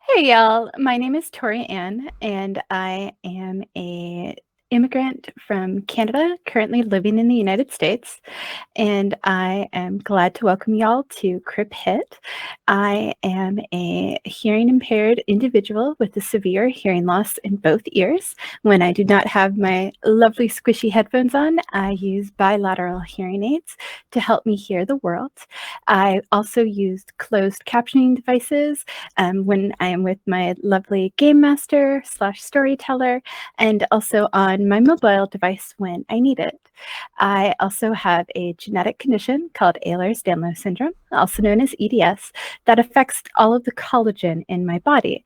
Hey y'all, my name is Tori Ann, and I am a immigrant from Canada, currently living in the United States, and I am glad to welcome y'all to Crip Hit. I am a hearing impaired individual with a severe hearing loss in both ears. When I do not have my lovely squishy headphones on, I use bilateral hearing aids to help me hear the world. I also used closed captioning devices when I am with my lovely game master slash storyteller, and also on my mobile device when I need it. I also have a genetic condition called Ehlers-Danlos syndrome, also known as EDS, that affects all of the collagen in my body.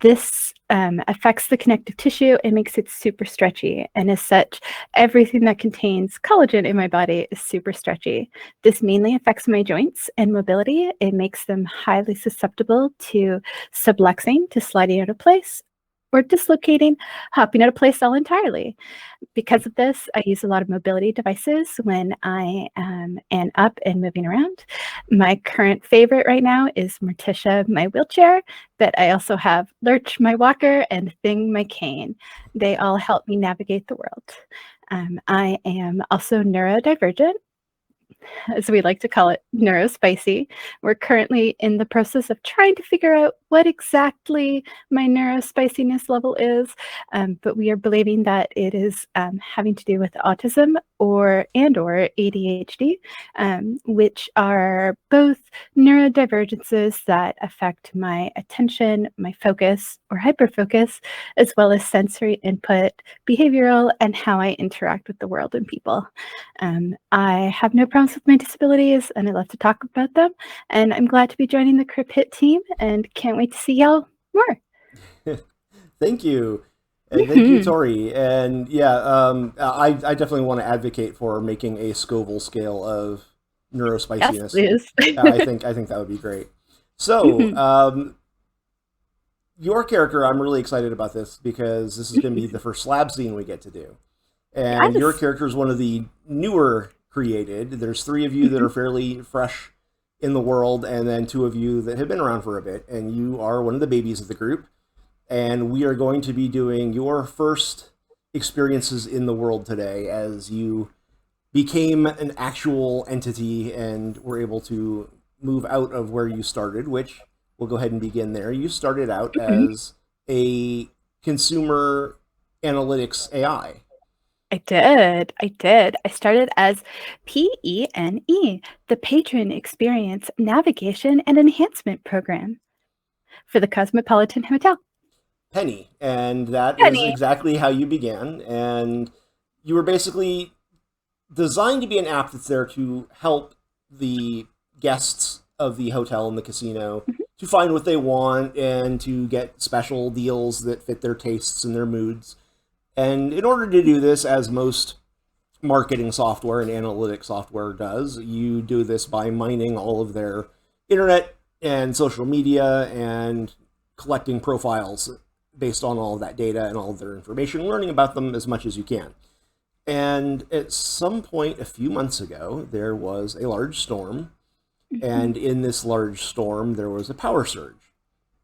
This affects the connective tissue and makes it super stretchy. And as such, everything that contains collagen in my body is super stretchy. This mainly affects my joints and mobility. It makes them highly susceptible to subluxing, to sliding out of place, or dislocating, hopping out of place all entirely. Because of this, I use a lot of mobility devices when I am up and moving around. My current favorite right now is Morticia, my wheelchair, but I also have Lurch, my walker, and Thing, my cane. They all help me navigate the world. I am also neurodivergent, as we like to call it, neurospicy. We're currently in the process of trying to figure out what exactly my neurospiciness level is, but we are believing that it is having to do with autism or ADHD, which are both neurodivergences that affect my attention, my focus or hyperfocus, as well as sensory input, behavioral, and how I interact with the world and people. I have no problems with my disabilities, and I love to talk about them. And I'm glad to be joining the Crip Hit team, and can't wait to see y'all more. Thank you. And thank you, Mhm. Tori. And yeah, I definitely want to advocate for making a Scoville scale of Yes, neurospiciness. please. I think that would be great. So, Mhm. your character, I'm really excited about this because this is going to be the first slab scene we get to do. And your Yes. character is one of the newer created. There's three of you that are Mhm. fairly fresh in the world, and then two of you that have been around for a bit. And you are one of the babies of the group, and we are going to be doing your first experiences in the world today as you became an actual entity and were able to move out of where you started, which we'll go ahead and begin there. You started out Mhm. as a consumer analytics AI. I did. I did. I started as PENE, the Patron Experience Navigation and Enhancement Program for the Cosmopolitan Hotel. Penny, and that is Penny. exactly how you began. And you were basically designed to be an app that's there to help the guests of the hotel and the casino Mhm. to find what they want and to get special deals that fit their tastes and their moods. And in order to do this, as most marketing software and analytic software does, you do this by mining all of their internet and social media and collecting profiles based on all of that data and all of their information, learning about them as much as you can. And at some point a few months ago, there was a large storm. Mhm. And in this large storm, there was a power surge.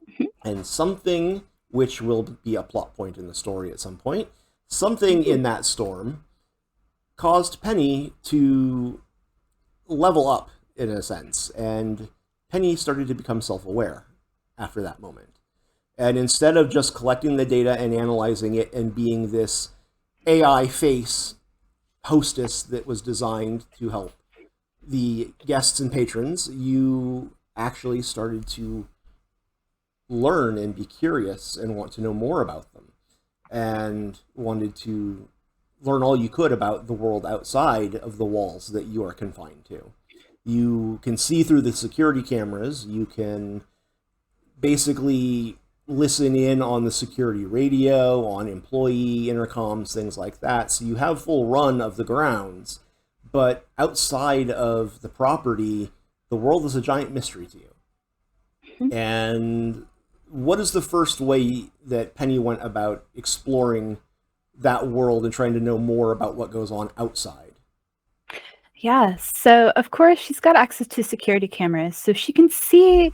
Mhm. And something, which will be a plot point in the story at some point, something Ooh. in that storm caused Penny to level up in a sense. And Penny started to become self aware after that moment. And instead of just collecting the data and analyzing it and being this AI face hostess that was designed to help the guests and patrons, you actually started to learn and be curious and want to know more about them and wanted to learn all you could about the world outside of the walls that you are confined to. You can see through the security cameras, you can basically listen in on the security radio, on employee intercoms, things like that. So you have full run of the grounds, but outside of the property, the world is a giant mystery to you. Mhm. And what is the first way that Penny went about exploring that world and trying to know more about what goes on outside? Yes. So, of course, she's got access to security cameras, so she can see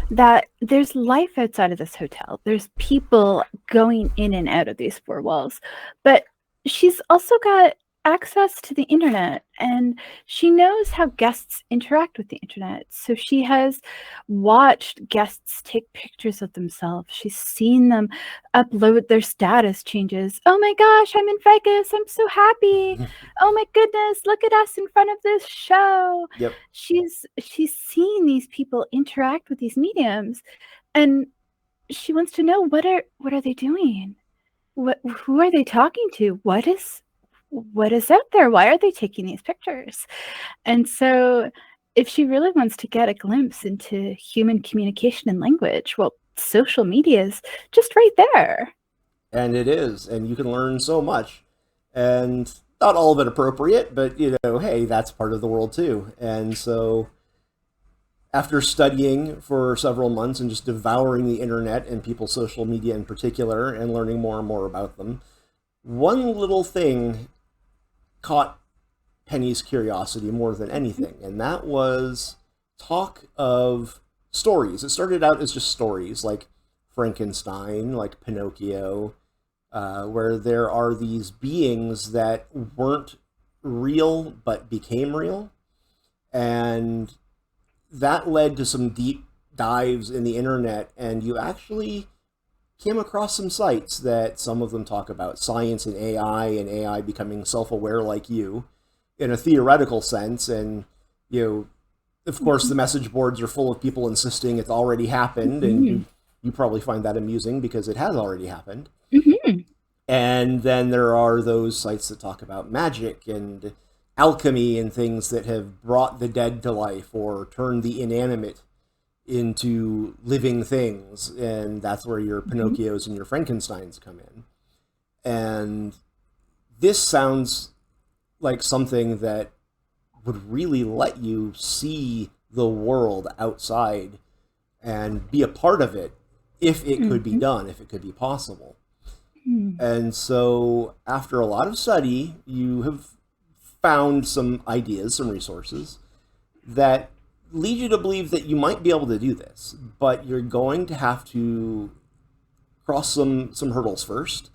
that there's life outside of this hotel. There's people going in and out of these four walls. But she's also got access to the internet, and she knows how guests interact with the internet. So she has watched guests take pictures of themselves. She's seen them upload their status changes. Oh my gosh, I'm in Vegas. I'm so happy. Oh my goodness, look at us in front of this show. Yep. She's seen these people interact with these mediums, and she wants to know what are they doing? Who are they talking to? What is out there? Why are they taking these pictures? And so if she really wants to get a glimpse into human communication and language, well, social media is just right there. And it is, and you can learn so much, and not all of it appropriate, but hey, that's part of the world too. And so after studying for several months and just devouring the internet and people's social media in particular and learning more and more about them, one little thing caught Penny's curiosity more than anything, and that was talk of stories. It started out as just stories like Frankenstein, like Pinocchio, where there are these beings that weren't real but became real. And that led to some deep dives in the internet, and you actually came across some sites that some of them talk about science and AI becoming self-aware like you in a theoretical sense. And of course the message boards are full of people insisting it's already happened, and you probably find that amusing because it has already happened. Mm-hmm. And then there are those sites that talk about magic and alchemy and things that have brought the dead to life or turned the inanimate into living things, and that's where your Pinocchios and your Frankensteins come in. And this sounds like something that would really let you see the world outside and be a part of it if it could be done, if it could be possible. And so after a lot of study, you have found some ideas, some resources that lead you to believe that you might be able to do this, but you're going to have to cross some hurdles first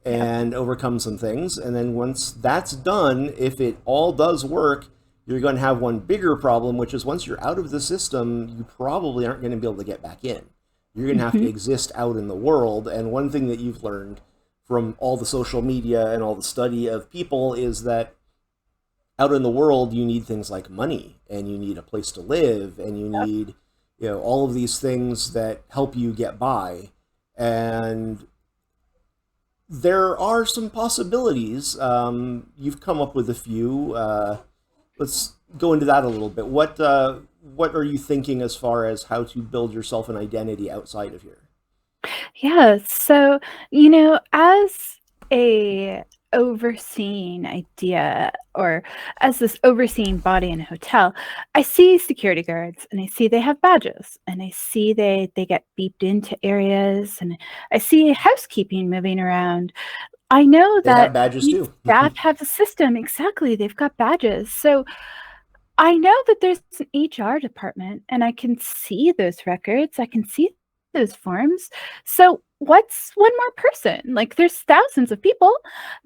and overcome some things. And then once that's done, if it all does work, you're going to have one bigger problem, which is once you're out of the system, you probably aren't going to be able to get back in. You're going to have to exist out in the world. And one thing that you've learned from all the social media and all the study of people is that out in the world, you need things like money, and you need a place to live, and you need, all of these things that help you get by. And there are some possibilities. You've come up with a few. Let's go into that a little bit. What are you thinking as far as how to build yourself an identity outside of here? Yeah. So, as a overseeing idea or as this overseeing body in a hotel, I see security guards and I see they have badges and I see they get beeped into areas and I see housekeeping moving around. I know They have that badges these too. staff have a system. Exactly. They've got badges. So I know that there's an HR department and I can see those records. I can see those forms. So what's one more person? Like there's thousands of people.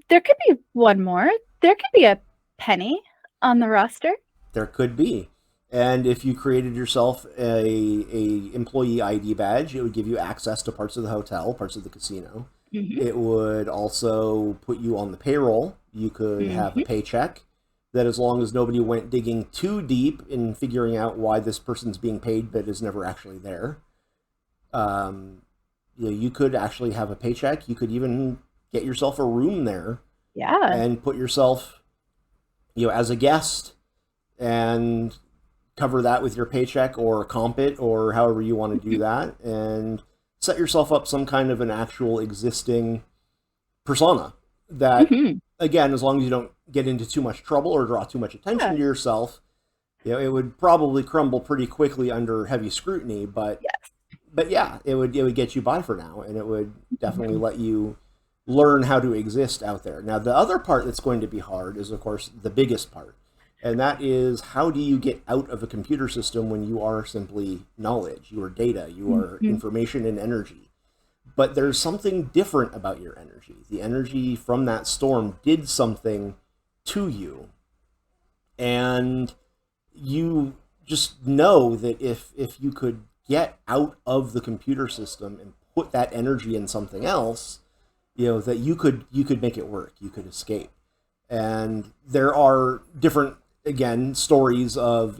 There could be one more. There could be a Penny on the roster. There could be. And if you created yourself a employee ID badge, it would give you access to parts of the hotel, parts of the casino. It would also put you on the payroll. You could have a paycheck that, as long as nobody went digging too deep in figuring out why this person's being paid but is never actually there, you could actually have a paycheck. You could even get yourself a room there. Yeah. And put yourself, as a guest, and cover that with your paycheck or comp it or however you want to do that, and set yourself up some kind of an actual existing persona that, again, as long as you don't get into too much trouble or draw too much attention to yourself, it would probably crumble pretty quickly under heavy scrutiny, but yeah, it would get you by for now, and it would definitely let you learn how to exist out there. Now, the other part that's going to be hard is, of course, the biggest part, And that is, how do you get out of a computer system when you are simply knowledge, you are data, you are Mhm. information and energy? But there's something different about your energy. The energy from that storm did something to you. And you just know that if you could get out of the computer system and put that energy in something else, that you could make it work. You could escape. And there are different, again, stories of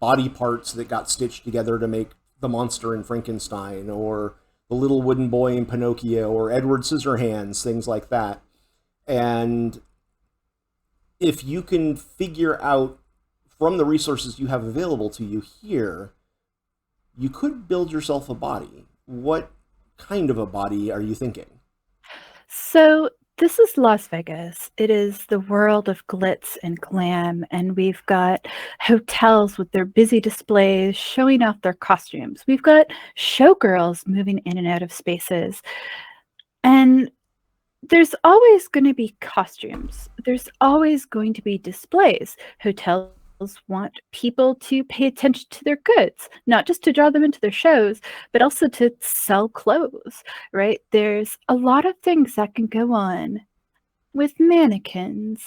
body parts that got stitched together to make the monster in Frankenstein, or the little wooden boy in Pinocchio, or Edward Scissorhands, things like that. And if you can figure out from the resources you have available to you here, you could build yourself a body. What kind of a body are you thinking? So this is Las Vegas. It is the world of glitz and glam, and we've got hotels with their busy displays showing off their costumes. We've got showgirls moving in and out of spaces. And there's always going to be costumes. There's always going to be displays. Hotels want people to pay attention to their goods, not just to draw them into their shows, but also to sell clothes, right? There's a lot of things that can go on with mannequins.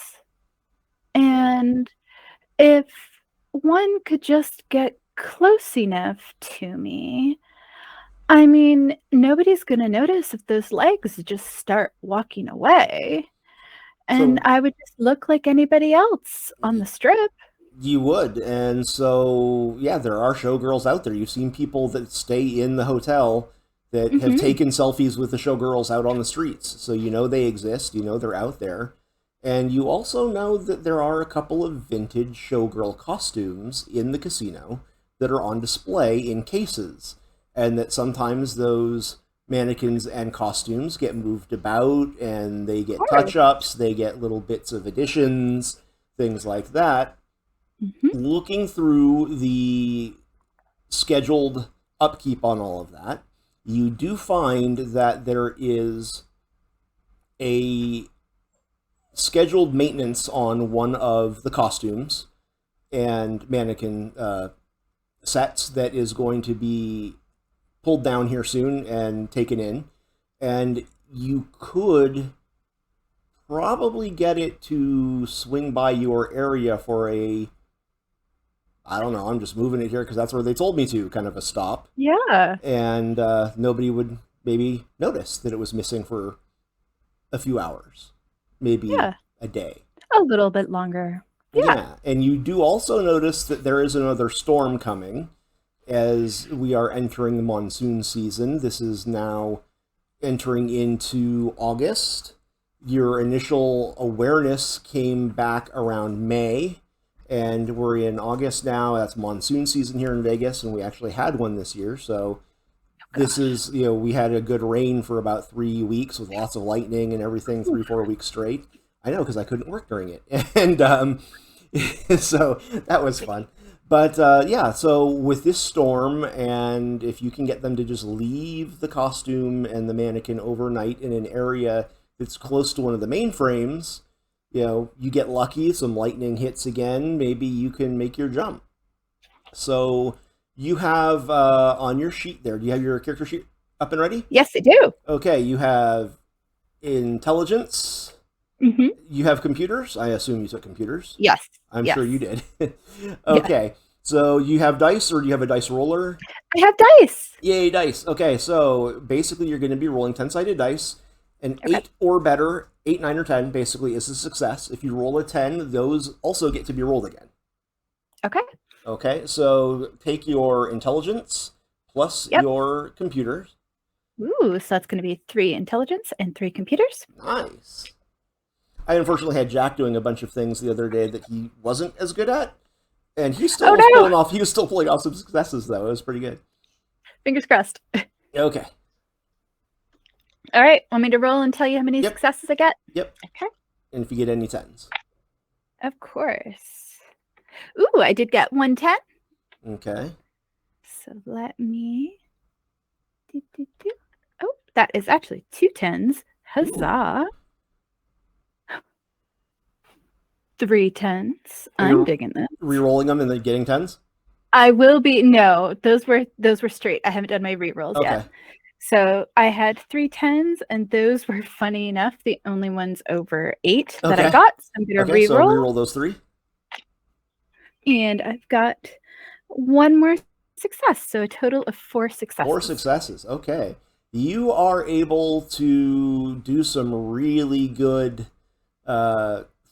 And if one could just get close enough to me, I mean, nobody's going to notice if those legs just start walking away. And So I would just look like anybody else on the strip. you would. And so, yeah, there are showgirls out there. You've seen people that stay in the hotel that have Mhm. taken selfies with the showgirls out on the streets. So you know they exist, they're out there. And you also know that there are a couple of vintage showgirl costumes in the casino that are on display in cases. And that sometimes those mannequins and costumes get moved about, and they get Of touch ups, they get little bits of additions, things like that. Mhm. Looking through the scheduled upkeep on all of that, you do find that there is a scheduled maintenance on one of the costumes and mannequin sets that is going to be pulled down here soon and taken in. And you could probably get it to swing by your area for a, I don't know, I'm just moving it here because that's where they told me to, kind of a stop. Yeah. And nobody would maybe notice that it was missing for a few hours, maybe Yeah. a day. A little bit longer. Yeah. Yeah, and you do also notice that there is another storm coming as we are entering the monsoon season. This is now entering into August. Your initial awareness came back around May, and we're in August now. That's monsoon season here in Vegas, and we actually had one this year. So this Gosh. is, we had a good rain for about 3 weeks with lots of lightning and everything, Ooh. 3, 4 weeks straight. I know, because I couldn't work during it. And so that was fun. But yeah, so with this storm, and if you can get them to just leave the costume and the mannequin overnight in an area that's close to one of the mainframes, you get lucky, some lightning hits again, maybe you can make your jump. So you have on your sheet there, do you have your character sheet up and ready? Yes, I do. Okay, you have intelligence, Mhm. you have computers. I assume you took computers. Yes. I'm Yes. sure you did. Yeah. Okay, so you have dice, or do you have a dice roller? I have dice. Yay, dice. Okay, so basically you're going to be rolling 10-sided dice. An Okay. 8 or better, 8, 9, or 10 basically is a success. If you roll a 10, those also get to be rolled again. Okay. Okay, so take your intelligence plus Yep. your computers. Ooh, so that's going to be 3 intelligence and 3 computers. Nice. I unfortunately had Jack doing a bunch of things the other day that he wasn't as good at, and he still Oh was no. pulling off. He was still pulling off some successes, though. It was pretty good. Fingers crossed. Okay. All right. Want me to roll and tell you how many Yep. successes I get? Yep. Okay. And if you get any 10s. Of course. Ooh, I did get 1 10. Okay. So let me. Oh, that is actually 2 10s. Ooh. Huzzah. 3 tens. Are I'm you digging this. re-rolling them and then getting tens? I will be. No, those were straight. I haven't done my rerolls yet. Okay. So I had 3 tens, and those were funny enough the only ones over 8 that I Okay. got. So I'm gonna Okay, so reroll, re-roll those 3. and I've got one more success. So a total of 4 4 successes. successes. Okay. You are able to do some really good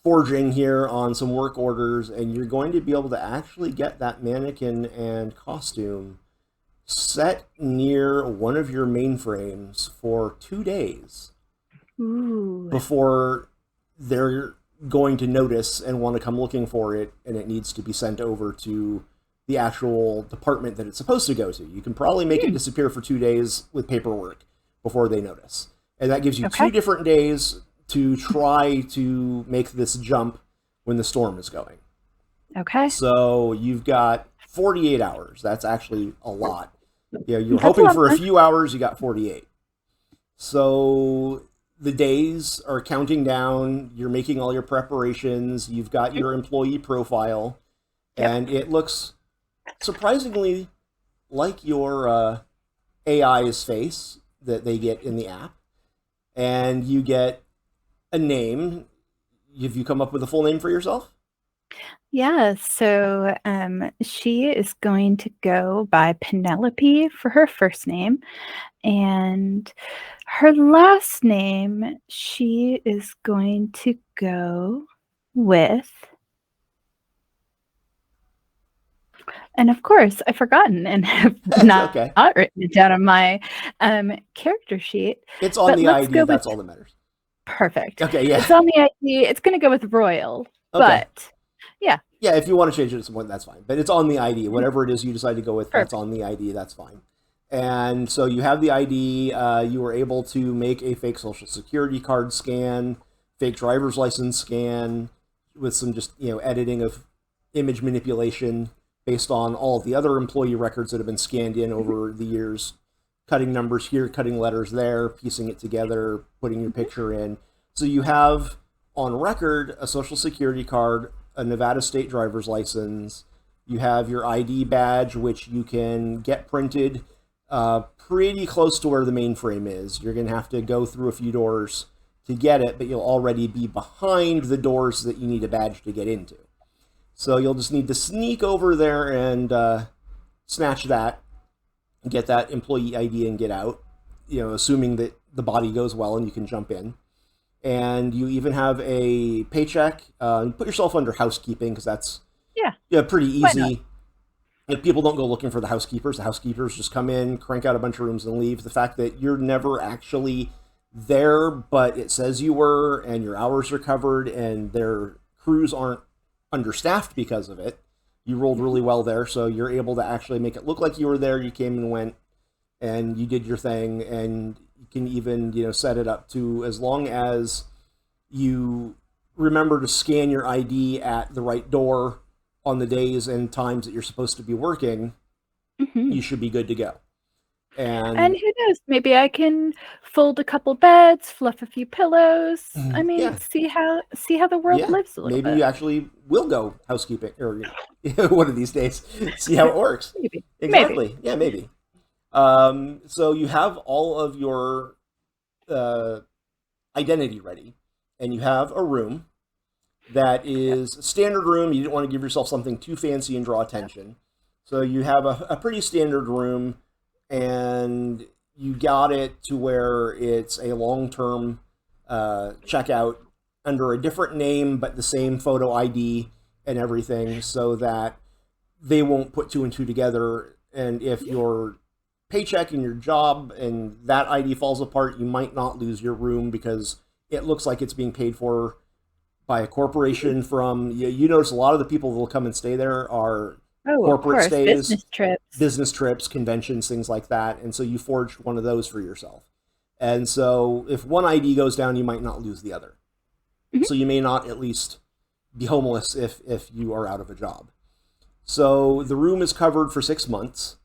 forging here on some work orders, and you're going to be able to actually get that mannequin and costume set near one of your mainframes for 2 days Ooh. before they're going to notice and want to come looking for it, and it needs to be sent over to the actual department that it's supposed to go to. You can probably make it disappear for 2 days with paperwork before they notice. And that gives you 2 different days to try to make this jump when the storm is going. Okay. So you've got 48 hours. That's actually a lot. You know, you're hoping for a few hours, you got 48. So the days are counting down. You're making all your preparations. You've got your employee profile. And it looks surprisingly like your AI's face that they get in the app. And you get a name. Have you come up with a full name for yourself? Yeah, so she is going to go by Penelope for her first name, and her last name, she is going to go with, and of course, I've forgotten and have not written it down on my character sheet. It's on the ID, that's all that matters. Perfect. Okay, yeah. It's on the ID. It's going to go with Royal, but yeah. Yeah, if you want to change it to someone, that's fine. But it's on the ID. Whatever it is you decide to go with, that's on the ID, that's fine. And so you have the ID. You were able to make a fake social security card scan, fake driver's license scan, with some just, editing of image manipulation based on all of the other employee records that have been scanned in over the years, cutting numbers here, cutting letters there, piecing it together, putting your picture in. So you have on record a social security card, a Nevada state driver's license. You have your ID badge, which you can get printed pretty close to where the mainframe is. You're going to have to go through a few doors to get it, but you'll already be behind the doors that you need a badge to get into. So you'll just need to sneak over there and snatch that, and get that employee ID and get out, assuming that the body goes well and you can jump in. And you even have a paycheck. Put yourself under housekeeping because that's pretty easy. If people don't go looking for the housekeepers just come in, crank out a bunch of rooms and leave. The fact that you're never actually there, but it says you were, and your hours are covered, and their crews aren't understaffed because of it. You rolled really well there, so you're able to actually make it look like you were there. You came and went, and you did your thing, and you can even set it up to, as long as you remember to scan your ID at the right door on the days and times that you're supposed to be working, you should be good to go. And who knows, maybe I can fold a couple beds, fluff a few pillows. I mean, see how the world lives a little bit. Maybe you actually will go housekeeping or one of these days. See how it works. Maybe. Exactly. Maybe. Yeah, maybe. So you have all of your identity ready, and you have a room that is a standard room. You didn't want to give yourself something too fancy and draw attention. So you have a pretty standard room, and you got it to where it's a long-term checkout under a different name, but the same photo ID and everything, so that they won't put 2 and 2 together. And if your paycheck and your job and that ID falls apart, you might not lose your room because it looks like it's being paid for by a corporation from, you notice a lot of the people that will come and stay there are corporate stays, business trips, conventions, things like that. And so you forged one of those for yourself. And so if one ID goes down, you might not lose the other. So you may not at least be homeless if you are out of a job. So the room is covered for 6 months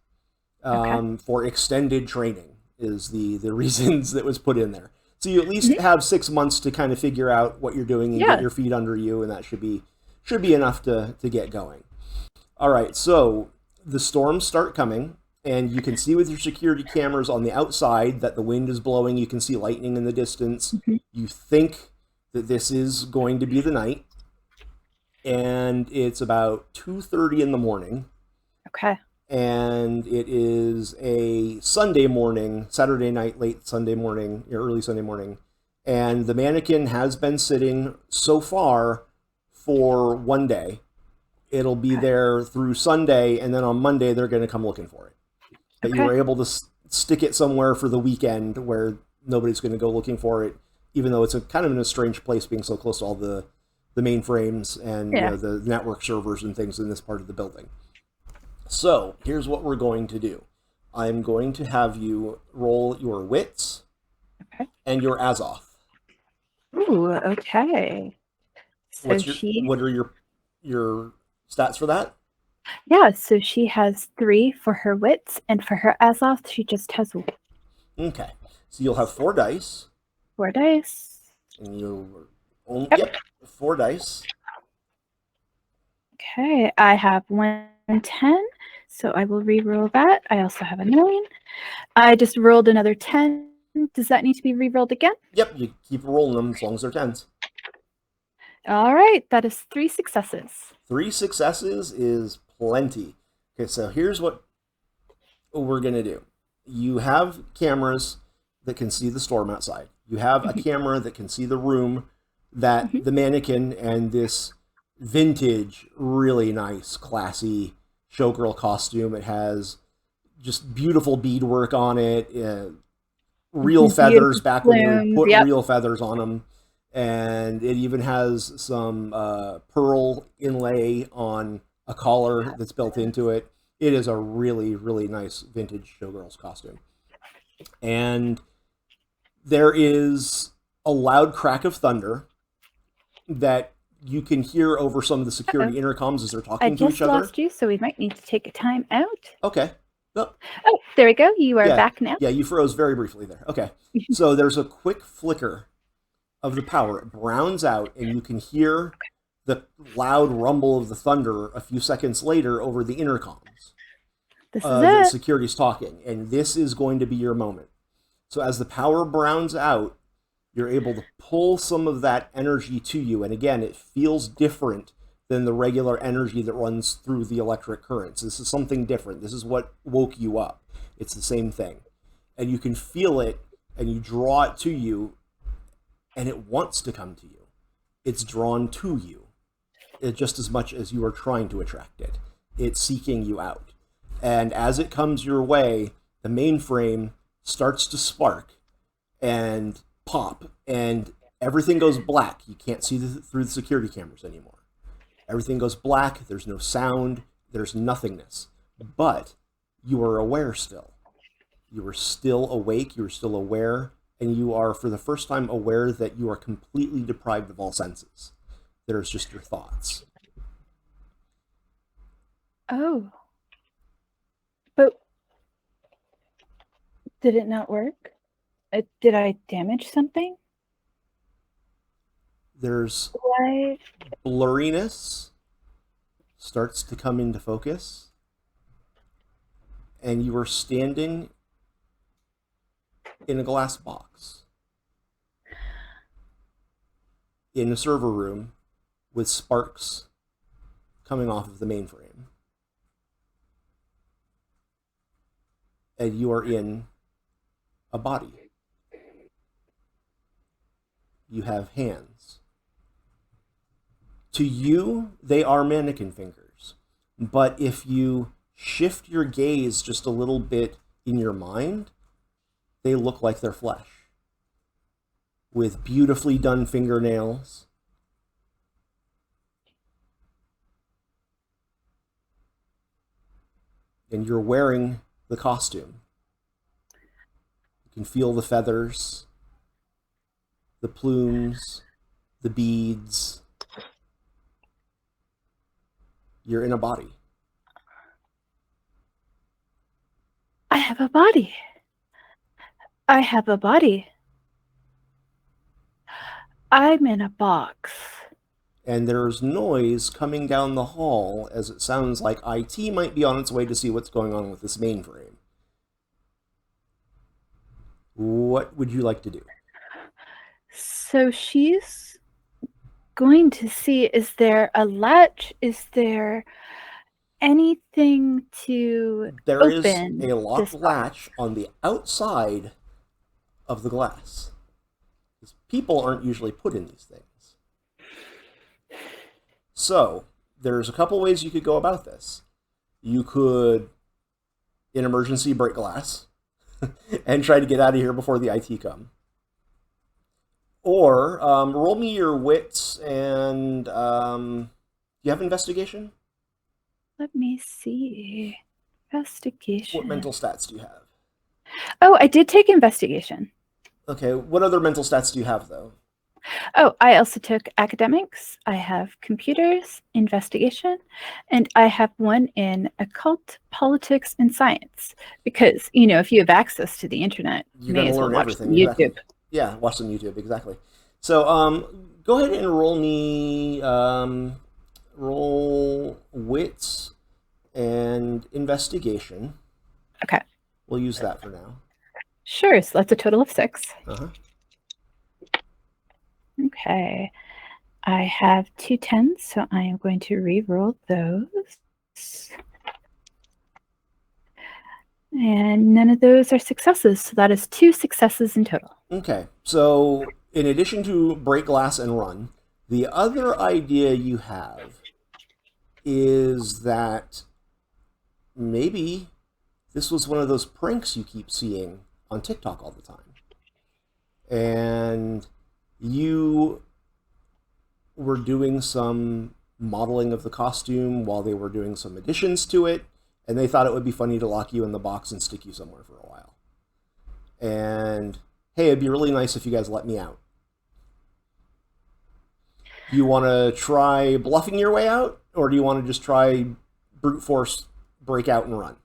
for extended training is the reasons that was put in there. So you at least have 6 months to kind of figure out what you're doing and get Yeah. your feet under you, and that should be enough to get going. All right, so the storms start coming, and you can see with your security cameras on the outside that the wind is blowing. You can see lightning in the distance. Mhm. You think that this is going to be the night, and it's about 2:30 in the morning, Okay. and it is a Sunday morning, Saturday night, late Sunday morning, or early Sunday morning, and the mannequin has been sitting so far for one day. It'll be Okay. there through Sunday, and then on Monday they're going to come looking for it. But you Okay. were able to stick it somewhere for the weekend where nobody's going to go looking for it, even though it's a kind of in a strange place, being so close to all the mainframes and Yeah. the network servers and things in this part of the building. So here's what we're going to do. I'm going to have you roll your wits Okay. and your Azoth. Ooh, okay. So she, What are your stats for that? yeah, so she has 3 for her wits, and for her Azoth, she just has Okay, so you'll have 4 dice, 4 dice. and you only Yep. yep 4 dice. Okay, I have 110, so I will re-roll that. I also have a 9. I just rolled another 10. Does that need to be re-rolled again? Yep, you keep rolling them as long as they're tens. All right, that is 3 successes. 3 successes is plenty. Okay, so here's what we're gonna do. You have cameras that can see the storm outside. You have a camera that can see the room that Mhm. the mannequin and this vintage, really nice, classy showgirl costume. It has just beautiful beadwork on it, real feathers Beautiful back when you would plumes. put Yep. real feathers on them. And it even has some pearl inlay on a collar that's built into it. It is a really, really nice vintage showgirl's costume. And there is a loud crack of thunder that you can hear over some of the Uh-oh. security intercoms as they're I talking to each just other. lost you, so we might need to take a time out. Okay. No, Oh, there we go. You are yeah, back now. yeah, you froze very briefly there. Okay. So there's a quick flicker of the power. It browns out, and you can hear the loud rumble of the thunder a few seconds later over the intercoms. This is The it. security's talking, and this is going to be your moment. So as the power browns out, you're able to pull some of that energy to you, and again, it feels different than the regular energy that runs through the electric currents. This is something different. This is what woke you up. It's the same thing, and you can feel it, and you draw it to you, and it wants to come to you. It's drawn to you, just as much as you are trying to attract it. It's seeking you out. And as it comes your way, the mainframe starts to spark and pop, and everything goes black. You can't see through the security cameras anymore. Everything goes black. There's no sound. There's nothingness. But you are aware still. You are still awake. You are still aware. And you are, for the first time, aware that you are completely deprived of all senses. There's just your thoughts. Oh. But did it not work? Did I damage something? There's Why? blurriness starts to come into focus, and you are standing in a glass box in a server room with sparks coming off of the mainframe. And you are in a body. You have hands. To you, they are mannequin fingers. But if you shift your gaze just a little bit in your mind, they look like they're flesh. With beautifully done fingernails. And you're wearing the costume. You can feel the feathers, the plumes, the beads. You're in a body. I have a body. I have a body. I'm in a box. And there's noise coming down the hall as it sounds like IT might be on its way to see what's going on with this mainframe. What would you like to do? So she's going to see, is there a latch? Is there anything to There is open a locked this latch box? on the outside of the glass. People aren't usually put in these things. So, there's a couple ways you could go about this. You could, in emergency, break glass and try to get out of here before the IT come. Or roll me your wits and you have investigation? Let me see. What Investigation. mental stats do you have? Oh, I did take investigation. Okay, what other mental stats do you have, though? Oh, I also took academics. I have computers, investigation, and I have one in occult, politics, and science. Because, if you have access to the internet, You're you going may to as well learn watch some everything, YouTube. exactly. Yeah, watch some YouTube, exactly. So, go ahead and roll me, roll wits and investigation. Okay. We'll use that for now. Sure. So that's a total of 6. Uh-huh. Okay. I have 2 10s, so I am going to re-roll those. And none of those are successes, so that is 2 successes in total. Okay, so in addition to break glass and run, the other idea you have is that maybe this was one of those pranks you keep seeing on TikTok all the time. And you were doing some modeling of the costume while they were doing some additions to it, and they thought it would be funny to lock you in the box and stick you somewhere for a while. And hey, it'd be really nice if you guys let me out. Do you want to try bluffing your way out, or do you want to just try brute force break out and run?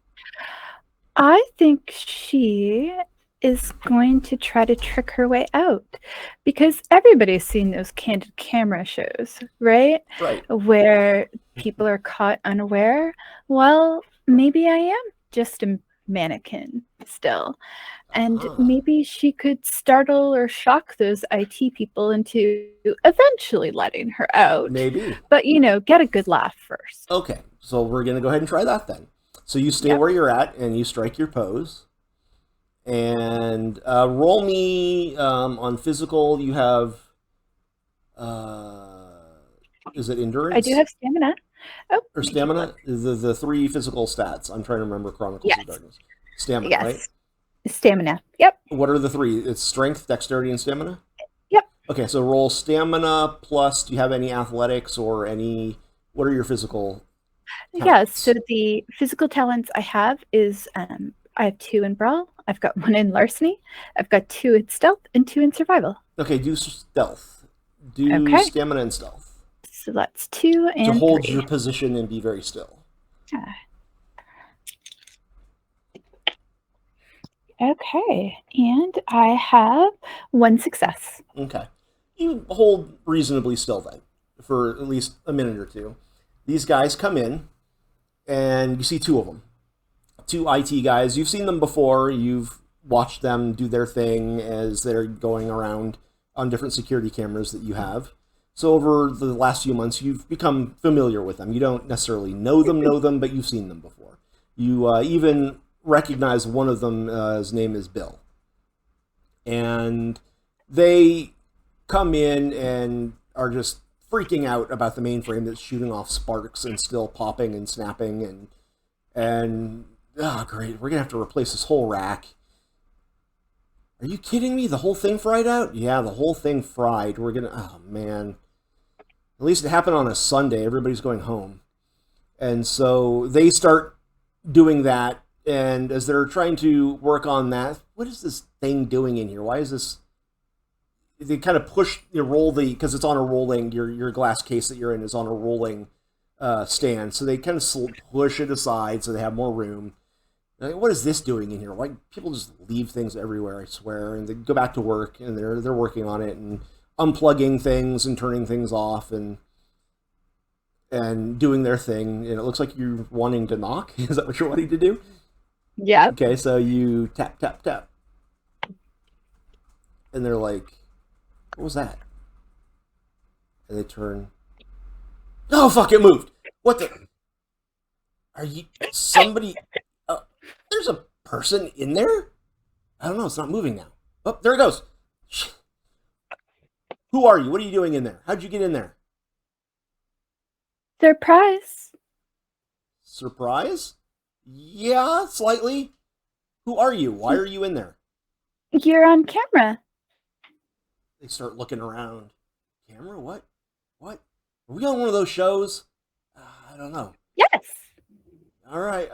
I think she is going to try to trick her way out because everybody's seen those candid camera shows, right? Right. Where people are caught unaware. Well, maybe I am just a mannequin still. And maybe she could startle or shock those IT people into eventually letting her out. Maybe. But, get a good laugh first. Okay, so we're going to go ahead and try that then. So you stay Yep. where you're at and you strike your pose. And roll me on physical. You have, is it endurance? I do have stamina. Oh, or stamina? The 3 physical stats. I'm trying to remember Chronicles yes. of Darkness. Stamina, yes. right? Stamina. Yep. What are the 3? It's strength, dexterity, and stamina? Yep. Okay, so roll stamina plus, do you have any athletics or any, what are your physical talents? Yeah, so the physical talents I have is I have 2 in brawl, I've got 1 in larceny, I've got 2 in stealth, and 2 in survival. Okay, do stealth. Do Okay. stamina and stealth. So that's 2 and to hold 3. your position and be very still. Okay, and I have 1 success. Okay. You hold reasonably still then, for at least a minute or two. These guys come in, and you see 2 of them. 2 IT guys. You've seen them before. You've watched them do their thing as they're going around on different security cameras that you have. So over the last few months, you've become familiar with them. You don't necessarily know them, but you've seen them before. You even recognize one of them, his name is Bill. And they come in and are just freaking out about the mainframe that's shooting off sparks and still popping and snapping and oh great, we're gonna have to replace this whole rack. Are you kidding me? The whole thing fried out? Yeah, the whole thing fried. We're gonna, oh man. At least it happened on a Sunday. Everybody's going home. And so they start doing that. And as they're trying to work on that, what is this thing doing in here? Why is this? They kind of push, roll because it's on a rolling, your glass case that you're in is on a rolling stand. So they kind of push it aside so they have more room. Like, what is this doing in here? Why people just leave things everywhere? I swear, and they go back to work and they're working on it, and unplugging things and turning things off and doing their thing. And it looks like you're wanting to knock. Is that what you're wanting to do? Yep. Okay, so you tap, tap, tap. And they're like, what was that? And they turn. Oh, fuck, it moved. What the? Are you. Somebody. There's a person in there? I don't know, it's not moving now. Oh, there it goes. Who are you? What are you doing in there? How'd you get in there? Surprise. Surprise? Yeah, slightly. Who are you? Why are you in there? You're on camera. They start looking around. Camera? What? What? Are we on one of those shows? I don't know. Yes. All right.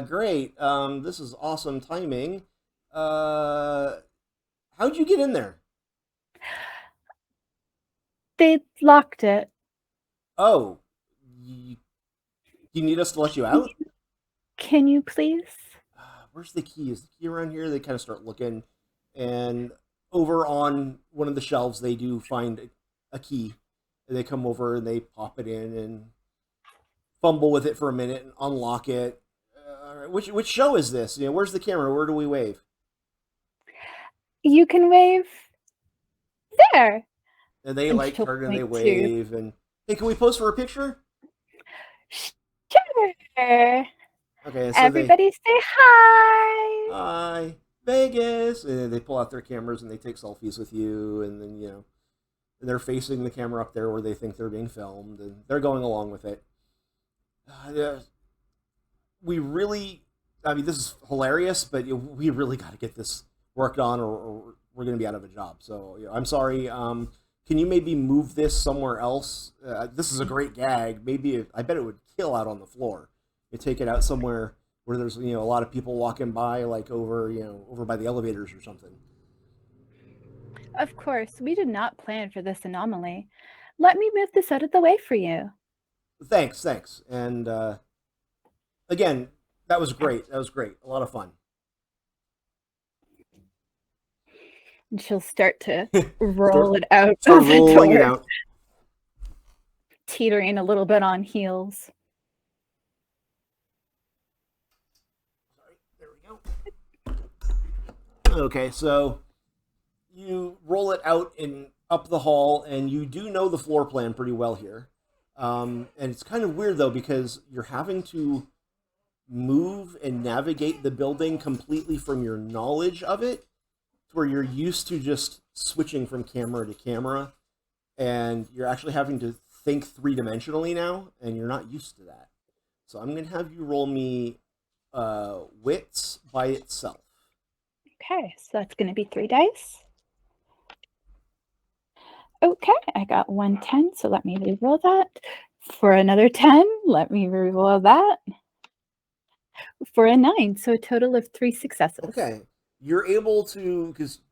Great. This is awesome timing. How'd you get in there? They locked it. Oh, you need us to let you out? Can you please? Where's the key? Is the key around here? They kind of start looking, and over on one of the shelves, they do find a key. And they come over and they pop it in and fumble with it for a minute and unlock it. Which show is this? You know, where's the camera? Where do we wave? You can wave there. And they And like she'll turn and they point to- wave and hey, can we pose for a picture? Sure. Okay, so Everybody say hi. hi Vegas, and then they pull out their cameras and they take selfies with you, and then and they're facing the camera up there where they think they're being filmed, and they're going along with it. Yeah, we really, I mean, this is hilarious, but we really got to get this worked on, or we're going to be out of a job. So I'm sorry. Can you maybe move this somewhere else? This is a great gag. Maybe I bet it would kill out on the floor. You take it out somewhere where there's a lot of people walking by, like over by the elevators or something. Of course, we did not plan for this anomaly. Let me move this out of the way for you. Thanks. And again, that was great. That was great. A lot of fun. And she'll start to roll it out. Start of the rolling it door, out. teetering a little bit on heels. There we go. Okay, so you roll it out and up the hall, and you do know the floor plan pretty well here. And it's kind of weird, though, because you're having to move and navigate the building completely from your knowledge of it, to where you're used to just switching from camera to camera, and you're actually having to think three-dimensionally now, and you're not used to that. So I'm going to have you roll me wits by itself. Okay, so that's going to be 3 dice. Okay, I got 1 10, so let me re-roll that. For another 10, let me re-roll that. For a 9, so a total of 3 successes. Okay, you're able to, because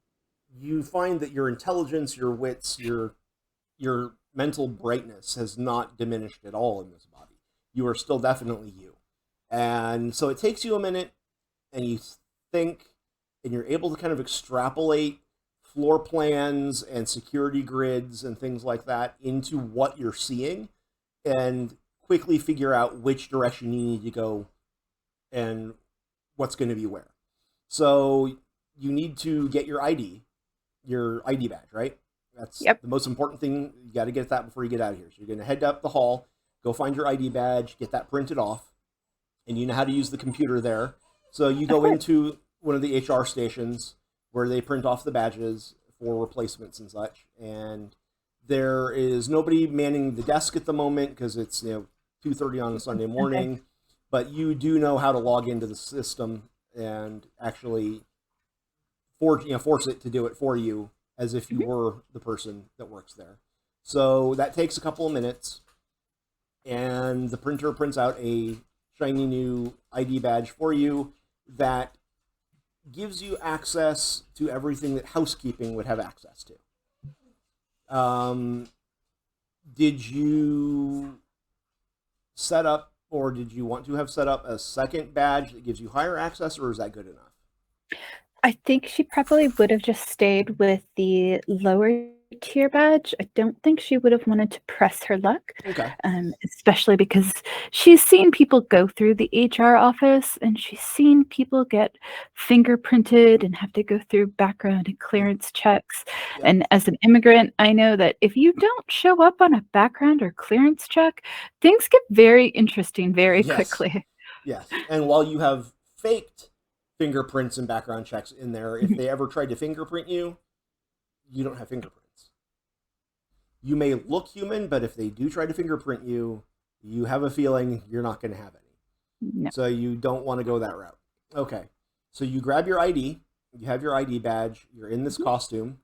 you find that your intelligence, your wits, your mental brightness has not diminished at all in this body. You are still definitely you. And so it takes you a minute, and you think, and you're able to kind of extrapolate floor plans and security grids and things like that into what you're seeing, and quickly figure out which direction you need to go and what's going to be where. So you need to get your ID badge, right? That's the most important thing. You got to get that before you get out of here. So you're going to head up the hall, go find your ID badge, get that printed off, and you know how to use the computer there. So you go into one of the HR stations where they print off the badges for replacements and such. And there is nobody manning the desk at the moment because it's 2:30 on a Sunday morning. Okay. But you do know how to log into the system and actually force it to do it for you as if you were the person that works there. So that takes a couple of minutes, and the printer prints out a shiny new ID badge for you that gives you access to everything that housekeeping would have access to. Did you set up, or did you want to have set up a second badge that gives you higher access, or is that good enough? I think she probably would have just stayed with the lower tier badge. I don't think she would have wanted to press her luck, Okay. especially because she's seen people go through the HR office and she's seen people get fingerprinted and have to go through background and Yep. clearance checks. Yep. And as an immigrant, I know that if you don't show up on a background or clearance check, things get very interesting very Yes. quickly. Yes. And while you have faked fingerprints and background checks in there, if they ever tried to fingerprint you, you don't have fingerprints. You may look human, but if they do try to fingerprint you, you have a feeling you're not going to have any. No. So you don't want to go that route. Okay. So you grab your ID, you have your ID badge, you're in this costume,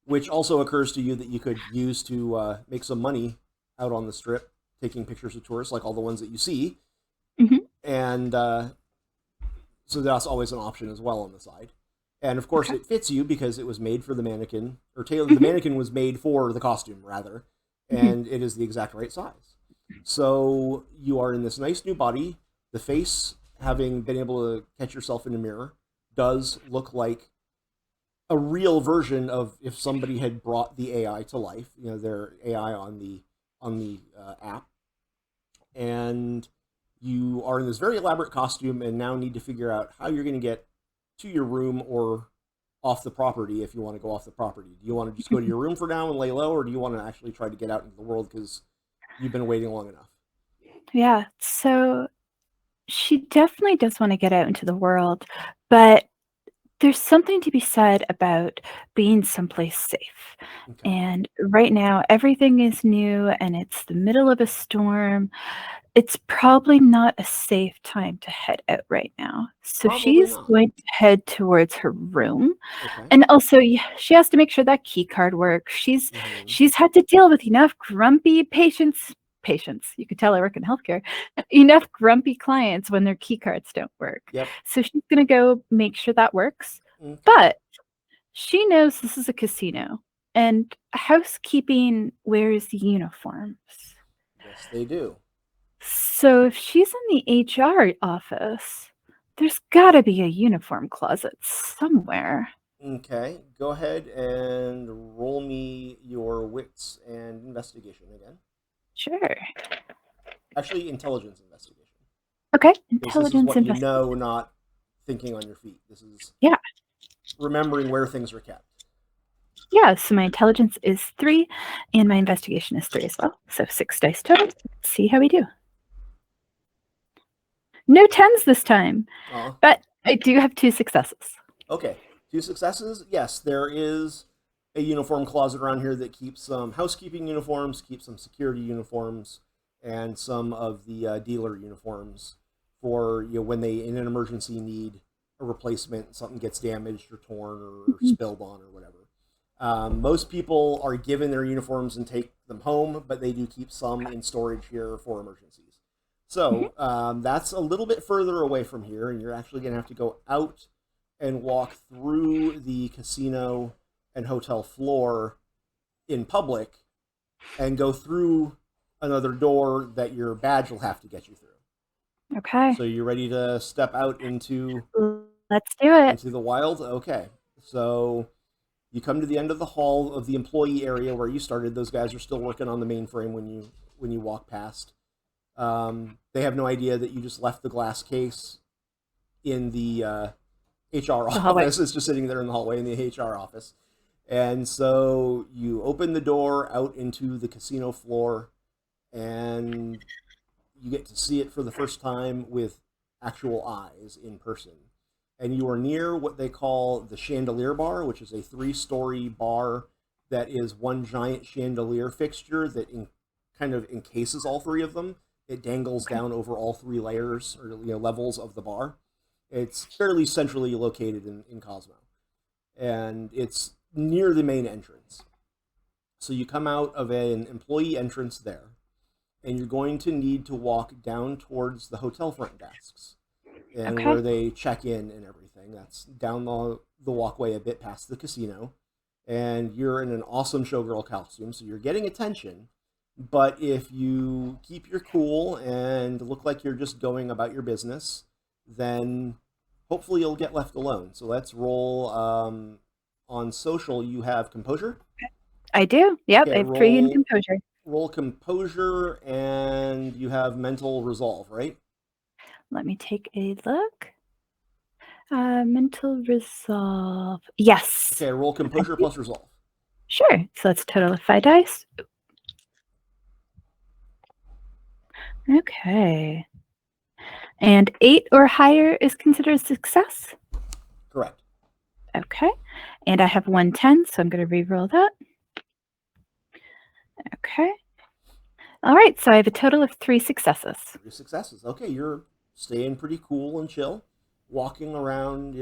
which also occurs to you that you could use to make some money out on the strip, taking pictures of tourists like all the ones that you see. Mhm. And so that's always an option as well on the side. And of course, Okay. it fits you because it was made for the mannequin, or tailored. The Mhm. mannequin was made for the costume, rather, Mhm. and it is the exact right size. So you are in this nice new body. The face, having been able to catch yourself in a mirror, does look like a real version of if somebody had brought the AI to life. You know, their AI on the app, and you are in this very elaborate costume, and now need to figure out how you're going to get to your room or off the property if you want to go off the property. Do you want to just go to your room for now and lay low, or do you want to actually try to get out into the world because you've been waiting long enough? Yeah, so she definitely does want to get out into the world, but there's something to be said about being someplace safe. Okay. And right now, everything is new and it's the middle of a storm. It's probably not a safe time to head out right now. So Probably she's not. going to head towards her room. Okay. And also, she has to make sure that key card works. She's Mm-hmm. she's had to deal with enough grumpy patients. You could tell I work in healthcare. Enough grumpy clients when their key cards don't work. Yep. So she's gonna go make sure that works. Okay. But she knows this is a casino, and housekeeping wears uniforms. Yes, they do. So if she's in the HR office, there's gotta be a uniform closet somewhere. Okay. Go ahead and roll me your wits and investigation again. Sure. Actually, intelligence investigation. Okay. Because this is Intelligence what you investigation. know, not thinking on your feet. This is Yeah. remembering where things are kept. Yeah. So my intelligence is 3, and my investigation is 3 as well. So 6 dice total. Let's see how we do. No 10s this time, Uh, but I do have 2 successes. okay. 2 successes. Yes, there is a uniform closet around here that keeps some housekeeping uniforms, keeps some security uniforms, and some of the dealer uniforms for when they in an emergency need a replacement, something gets damaged or torn or Mhm. spilled on or whatever. Most people are given their uniforms and take them home, but they do keep some in storage here for emergencies. Mhm. So that's a little bit further away from here, and you're actually going to have to go out and walk through the casino and hotel floor in public and go through another door that your badge will have to get you through. Okay. So you're ready to step out Let's do it. into the wild? Okay. So you come to the end of the hall of the employee area where you started. Those guys are still working on the mainframe when you walk past. They have no idea that you just left the glass case in the HR The hallway. office. It's just sitting there in the hallway in the HR office. And so you open the door out into the casino floor, and you get to see it for the first time with actual eyes in person. And you are near what they call the chandelier bar, which is a 3-story bar that is one giant chandelier fixture that kind of encases all 3 of them. It dangles Okay. down over all 3 layers or levels of the bar. It's fairly centrally located in Cosmo, and it's near the main entrance. So you come out of an employee entrance there, and you're going to need to walk down towards the hotel front desks and Okay. where they check in and everything. That's down the walkway a bit past the casino. And you're in an awesome showgirl costume, so you're getting attention. But if you keep your cool and look like you're just going about your business, then hopefully you'll get left alone. So let's roll. On social, you have composure. I do. Yep, Okay, I have 3 in roll composure. roll composure, and you have mental resolve, right? Let me take a look. Mental resolve. Yes. Okay, roll composure plus resolve. Sure. So that's a total of 5 dice. Okay. And 8 or higher is considered a success. Correct. Okay. And I have 110, so I'm going to re-roll that. Okay. All right, so I have a total of 3 successes. 3 successes. Okay, you're staying pretty cool and chill, walking around,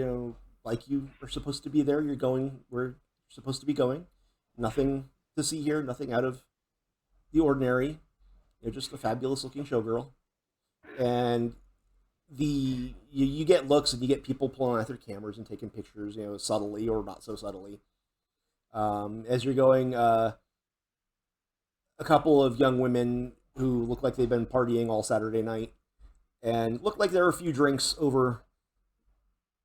like you are supposed to be there. You're going where you're supposed to be going. Nothing to see here, nothing out of the ordinary. You're just a fabulous looking showgirl. And you get looks and you get people pulling out their cameras and taking pictures, subtly or not so subtly. As you're going, a couple of young women who look like they've been partying all Saturday night and look like there are a few drinks over,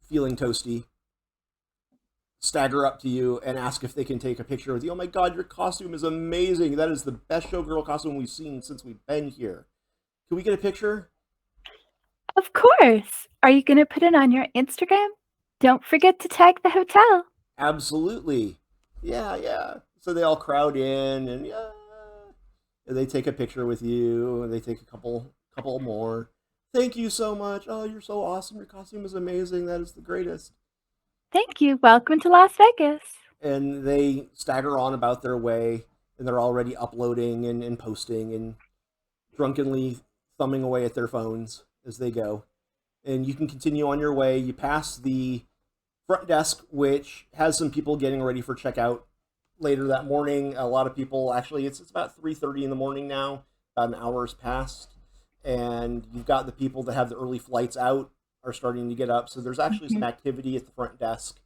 feeling toasty, stagger up to you and ask if they can take a picture with you. Oh my God, your costume is amazing. That is the best showgirl costume we've seen since we've been here. Can we get a picture? Of course. Are you going to put it on your Instagram? Don't forget to tag the hotel. Absolutely. Yeah, yeah. So they all crowd in and yeah. They take a picture with you and they take a couple more. Thank you so much. Oh, you're so awesome. Your costume is amazing. That is the greatest. Thank you. Welcome to Las Vegas. And they stagger on about their way and they're already uploading and posting and drunkenly thumbing away at their phones as they go. And you can continue on your way. You pass the front desk, which has some people getting ready for checkout later that morning. A lot of people, actually, it's about 3:30 in the morning now. About an hour has passed. And you've got the people that have the early flights out are starting to get up. So there's actually some activity at the front desk.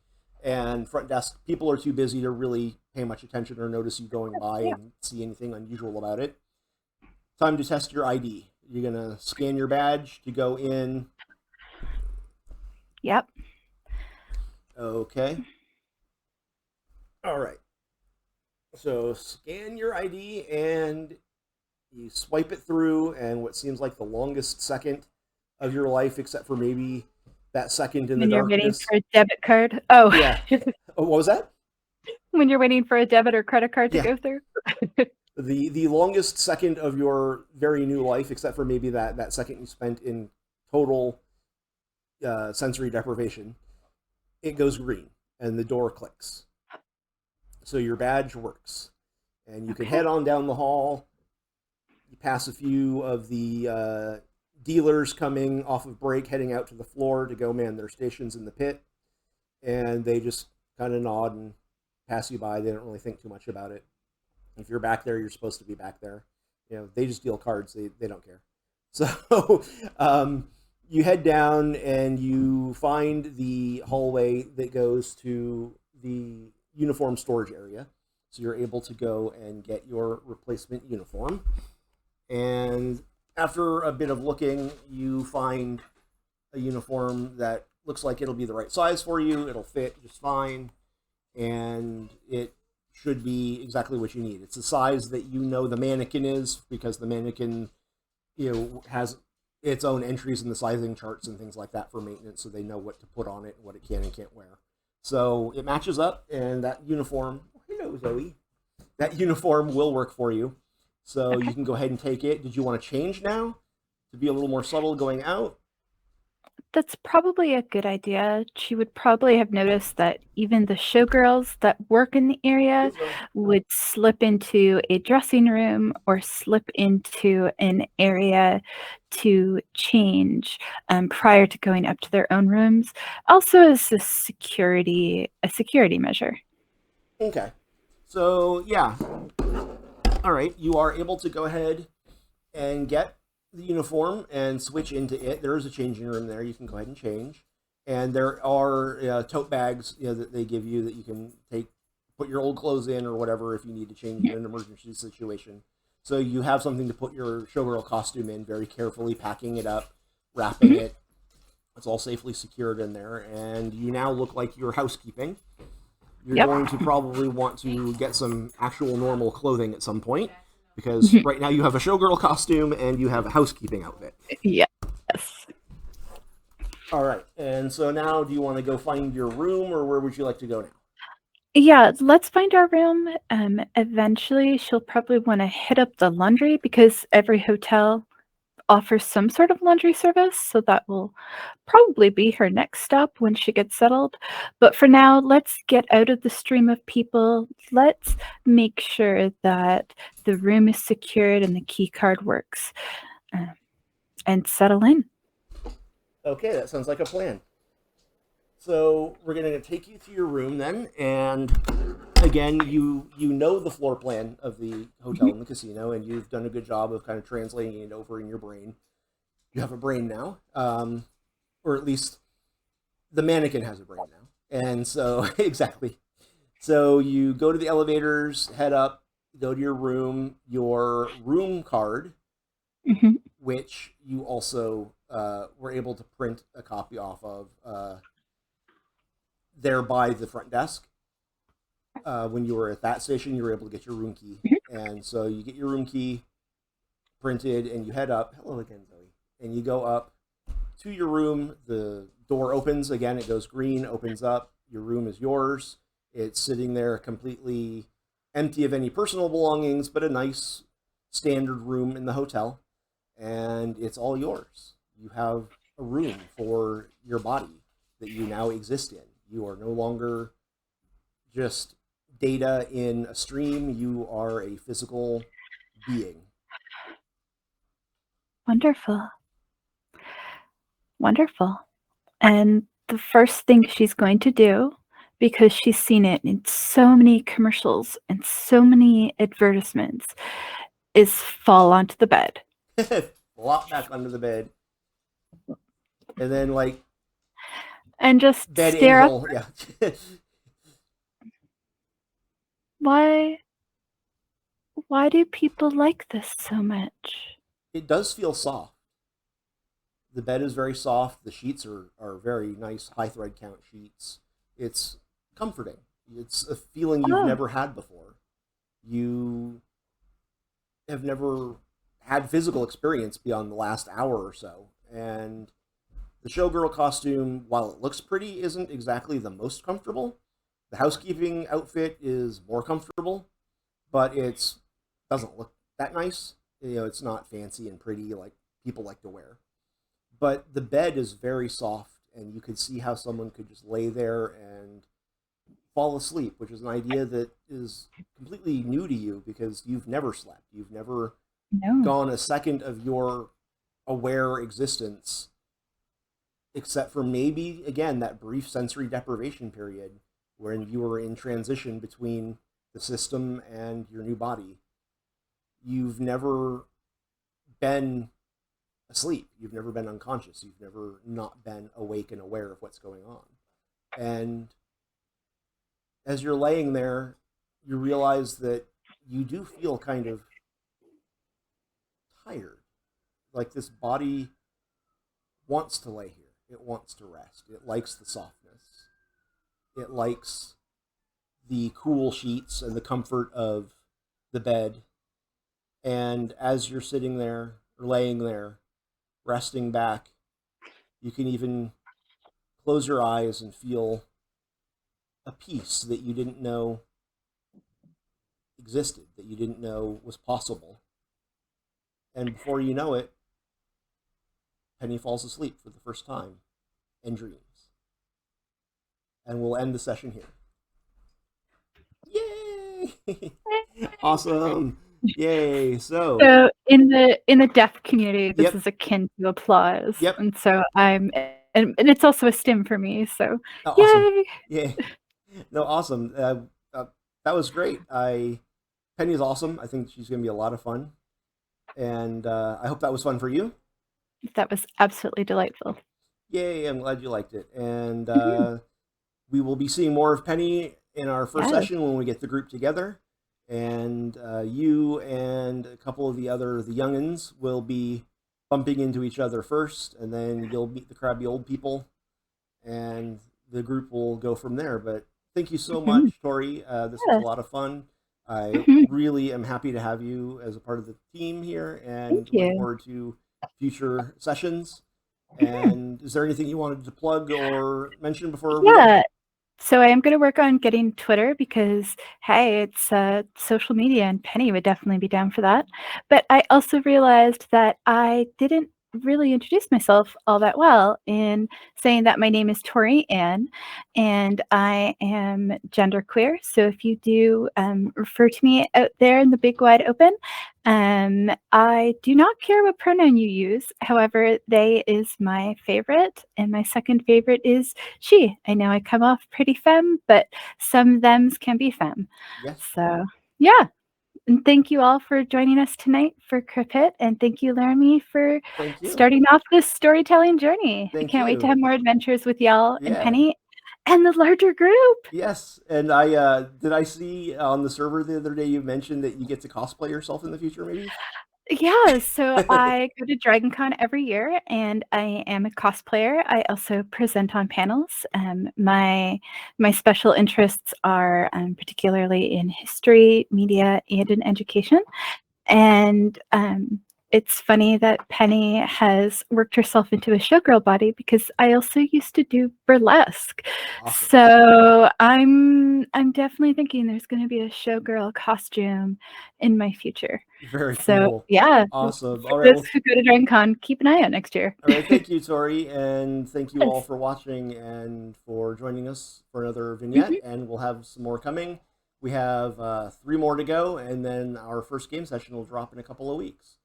And front desk people are too busy to really pay much attention or notice you going by and see anything unusual about it. Time to test your ID. You're going to scan your badge to go in. Yep. Okay. All right. So scan your ID and you swipe it through, and what seems like the longest second of your life, except for maybe that second in the When you're waiting darkness. for a debit card. Oh, Yeah. Oh, what was that? when you're waiting for a debit or credit card to Yeah. go through. The longest second of your very new life, except for maybe that second you spent in total sensory deprivation, it goes green and the door clicks. So your badge works, and you can head on down the hall. You pass a few of the dealers coming off of break, heading out to the floor to go man their stations in the pit, and they just kind of nod and pass you by. They don't really think too much about it. If you're back there, you're supposed to be back there. They just deal cards. They don't care. So you head down and you find the hallway that goes to the uniform storage area. So you're able to go and get your replacement uniform. And after a bit of looking, you find a uniform that looks like it'll be the right size for you. It'll fit just fine. And it should be exactly what you need. It's the size that the mannequin is, because the mannequin, has its own entries in the sizing charts and things like that for maintenance, so they know what to put on it and what it can and can't wear. So it matches up, and that uniform, hello Zoey, that uniform will work for you. So you can go ahead and take it. Did you want to change now to be a little more subtle going out? That's probably a good idea. She would probably have noticed that even the showgirls that work in the area would slip into a dressing room or slip into an area to change prior to going up to their own rooms. Also, as a security measure. Okay. So yeah. All right. You are able to go ahead and get the uniform and switch into it. There is a changing room there. You can go ahead and change. And there are tote bags that they give you that you can put your old clothes in or whatever if you need to change in an emergency situation. So you have something to put your showgirl costume in, very carefully packing it up, wrapping it. It's all safely secured in there, and you now look like you're housekeeping. You're Yep. going to probably want to get some actual normal clothing at some point, because right now you have a showgirl costume and you have a housekeeping outfit. Yes. All right, and so now do you want to go find your room, or where would you like to go now? Yeah, let's find our room. Eventually, she'll probably want to hit up the laundry because every hotel offers some sort of laundry service, so that will probably be her next stop when she gets settled. But for now, let's get out of the stream of people. Let's make sure that the room is secured and the key card works, uh, and settle in. Okay, that sounds like a plan. So we're going to take you to your room then, and again, you know the floor plan of the hotel and the casino, and you've done a good job of kind of translating it over in your brain. You have a brain now, or at least the mannequin has a brain now, and so exactly. So you go to the elevators, head up, go to your room card, Mhm. which you also were able to print a copy off of there by the front desk. When you were at that station, you were able to get your room key. And so you get your room key printed and you head up. Hello again, Zoe. And you go up to your room. The door opens. Again, it goes green, opens up. Your room is yours. It's sitting there completely empty of any personal belongings, but a nice standard room in the hotel. And it's all yours. You have a room for your body that you now exist in. You are no longer just data in a stream. You are a physical being. Wonderful. Wonderful. And the first thing she's going to do, because she's seen it in so many commercials and so many advertisements, is fall onto the bed. Flop back under the bed. And then, like, And just bed stare up. angel. Yeah. Why do people like this so much? It does feel soft. The bed is very soft. The sheets are very nice, high thread count sheets. It's comforting. It's a feeling you've Oh, never had before. You have never had physical experience beyond the last hour or so. And the showgirl costume, while it looks pretty, isn't exactly the most comfortable. The housekeeping outfit is more comfortable, but it doesn't look that nice. You know, it's not fancy and pretty like people like to wear. But the bed is very soft, and you could see how someone could just lay there and fall asleep, which is an idea that is completely new to you because you've never slept. You've never no. gone a second of your aware existence, except for maybe, again, that brief sensory deprivation period when you were in transition between the system and your new body. You've never been asleep. You've never been unconscious. You've never not been awake and aware of what's going on. And as you're laying there, you realize that you do feel kind of tired. Like this body wants to lay here. It wants to rest. It likes the softness. It likes the cool sheets and the comfort of the bed. And as you're sitting there or laying there, resting back, you can even close your eyes and feel a peace that you didn't know existed, that you didn't know was possible. And before you know it, Penny falls asleep for the first time and dreams. And we'll end the session here. Yay! Awesome. Yay. So, So in the deaf community, this yep, is akin to applause, yep. and so and it's also a stim for me. So Awesome. yay! Yeah. No, awesome. That was great. Penny is awesome. I think she's going to be a lot of fun. And I hope that was fun for you. That was absolutely delightful. Yay, I'm glad you liked it. And Mhm. we will be seeing more of Penny in our first Yes. session when we get the group together. And you and a couple of the youngins will be bumping into each other first, and then you'll meet the crabby old people, and the group will go from there. But thank you so Mhm. much, Tori. This was a Yes. lot of fun. I Mhm. really am happy to have you as a part of the team here, and Thank look you. forward to future sessions. Mhm. And is there anything you wanted to plug or mention before we go? Yeah. So I am going to work on getting Twitter because, hey, it's social media, and Penny would definitely be down for that. But I also realized that I didn't really introduce myself all that well in saying that my name is Tori Ann, and I am genderqueer. So if you do refer to me out there in the big wide open, I do not care what pronoun you use. However, they is my favorite, and my second favorite is she. I know I come off pretty femme, but some thems can be femme. Yes, So, yeah. And thank you all for joining us tonight for Cripit, and thank you, Laramie, for thank you. starting off this storytelling journey. I Thank can't wait to you. have more adventures with y'all and Yeah. Penny and the larger group. Yes, and I did I see on the server the other day you mentioned that you get to cosplay yourself in the future, maybe? Yeah, so I go to DragonCon every year, and I am a cosplayer. I also present on panels. My special interests are particularly in history, media, and in education. And it's funny that Penny has worked herself into a showgirl body because I also used to do burlesque. Awesome. So I'm definitely thinking there's going to be a showgirl costume in my future. Very So cool. yeah, Awesome. for All right. those Well, who go to DragonCon, keep an eye out next year. all right. Thank you, Tori, and thank you all Yes. for watching and for joining us for another vignette. Mhm. And we'll have some more coming. We have 3 more to go, and then our first game session will drop in a couple of weeks.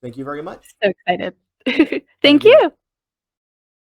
Thank you very much. So excited. Have a Thank good night. you.